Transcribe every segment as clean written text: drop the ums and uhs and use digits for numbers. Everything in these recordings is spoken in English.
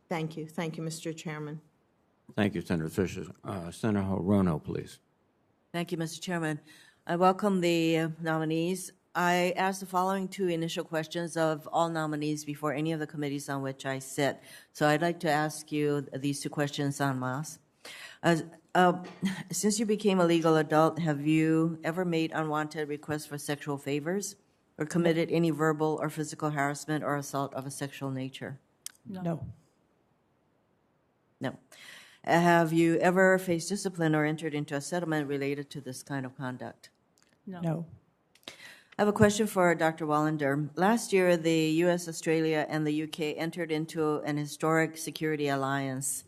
Thank you. Thank you, Mr. Chairman. Thank you, Senator Fisher. Senator Hirono, please. Thank you, Mr. Chairman. I welcome the nominees. I asked the following two initial questions of all nominees before any of the committees on which I sit. So I'd like to ask you these two questions en masse. Since you became a legal adult, have you ever made unwanted requests for sexual favors or committed any verbal or physical harassment or assault of a sexual nature? No. No. Have you ever faced discipline or entered into a settlement related to this kind of conduct? No. I have a question for Dr. Wallander. Last year, the U.S., Australia, and the U.K. entered into an historic security alliance,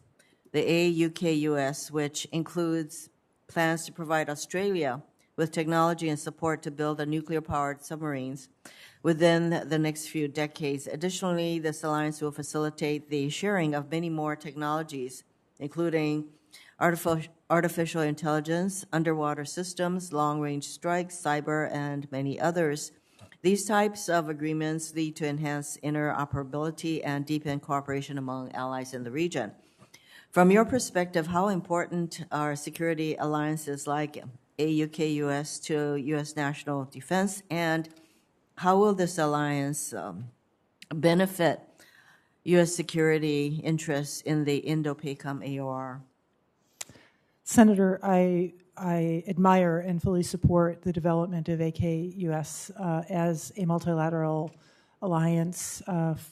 the AUKUS, which includes plans to provide Australia with technology and support to build nuclear-powered submarines within the next few decades. Additionally, this alliance will facilitate the sharing of many more technologies, including artificial intelligence, underwater systems, long-range strikes, cyber, and many others. These types of agreements lead to enhanced interoperability and deepen cooperation among allies in the region. From your perspective, how important are security alliances like AUKUS to U.S. national defense, and how will this alliance benefit U.S. security interests in the Indo-PACOM AOR? Senator, I admire and fully support the development of AUKUS as a multilateral alliance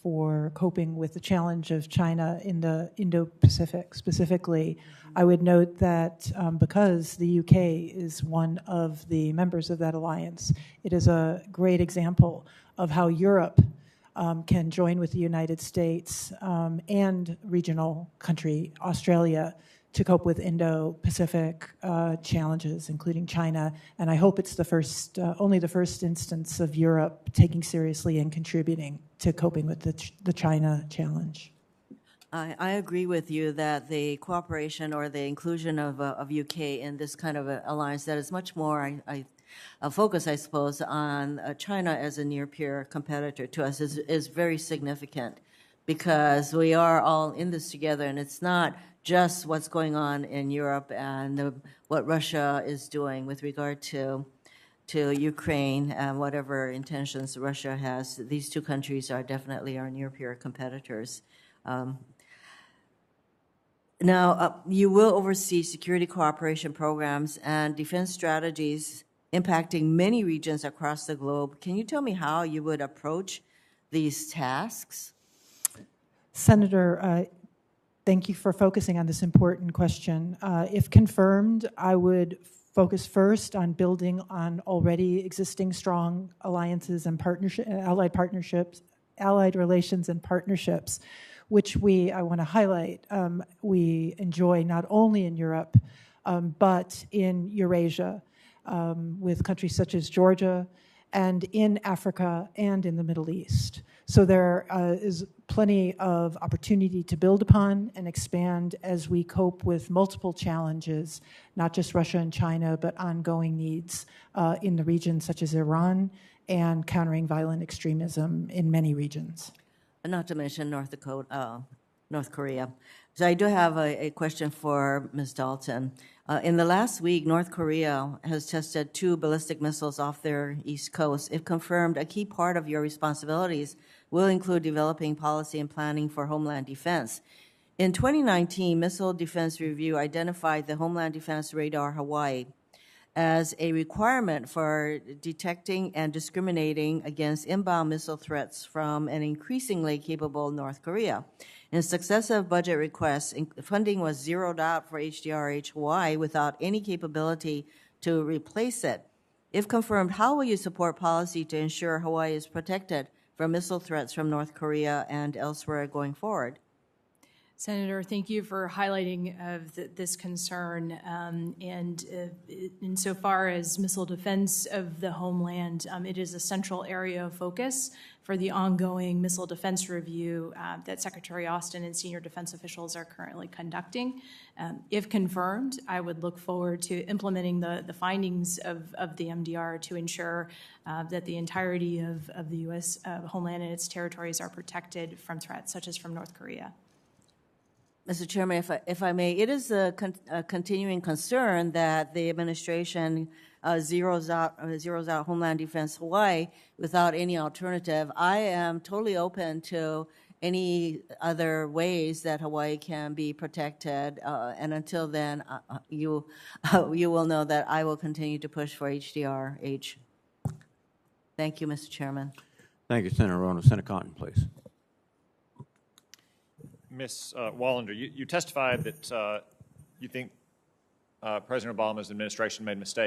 for coping with the challenge of China in the Indo-Pacific specifically. I would note that because the UK is one of the members of that alliance, it is a great example of how Europe can join with the United States and regional country Australia to cope with Indo-Pacific challenges, including China. And I hope it's the first, only the first instance of Europe taking seriously and contributing to coping with the China challenge. I agree with you that the cooperation or the inclusion of UK in this kind of alliance that is much more a focus, I suppose, on China as a near-peer competitor to us is very significant, because we are all in this together, and it's not just what's going on in Europe and what Russia is doing with regard to Ukraine and whatever intentions Russia has. These two countries are definitely our near-peer competitors. Now, you will oversee security cooperation programs and defense strategies impacting many regions across the globe. Can you tell me how you would approach these tasks? Senator, thank you for focusing on this important question. If confirmed, I would focus first on building on already existing strong alliances and allied relations and partnerships, which I want to highlight, we enjoy not only in Europe, but in Eurasia, with countries such as Georgia, and in Africa and in the Middle East. So there is plenty of opportunity to build upon and expand as we cope with multiple challenges, not just Russia and China, but ongoing needs in the region, such as Iran, and countering violent extremism in many regions. Not to mention North Korea. So I do have a question for Ms. Dalton. In the last week, North Korea has tested 2 ballistic missiles off their east coast. If confirmed, a key part of your responsibilities will include developing policy and planning for homeland defense. In 2019, Missile Defense Review identified the Homeland Defense Radar Hawaii as a requirement for detecting and discriminating against inbound missile threats from an increasingly capable North Korea. In successive budget requests, funding was zeroed out for HDRH Hawaii without any capability to replace it. If confirmed, how will you support policy to ensure Hawaii is protected from missile threats from North Korea and elsewhere going forward? Senator, thank you for highlighting this concern. And insofar as missile defense of the homeland, it is a central area of focus for the ongoing missile defense review that Secretary Austin and senior defense officials are currently conducting. If confirmed, I would look forward to implementing the findings of the MDR to ensure that the entirety of the U.S. homeland and its territories are protected from threats such as from North Korea. Mr. Chairman, if I may, it is a continuing concern that the administration zeroes out Homeland Defense Hawaii without any alternative. I am totally open to any other ways that Hawaii can be protected, and until then, you will know that I will continue to push for HDR-H. Thank you, Mr. Chairman. Thank you, Senator Hirono. Senator Cotton, please. Ms. Wallander, you testified that you think President Obama's administration made mistakes.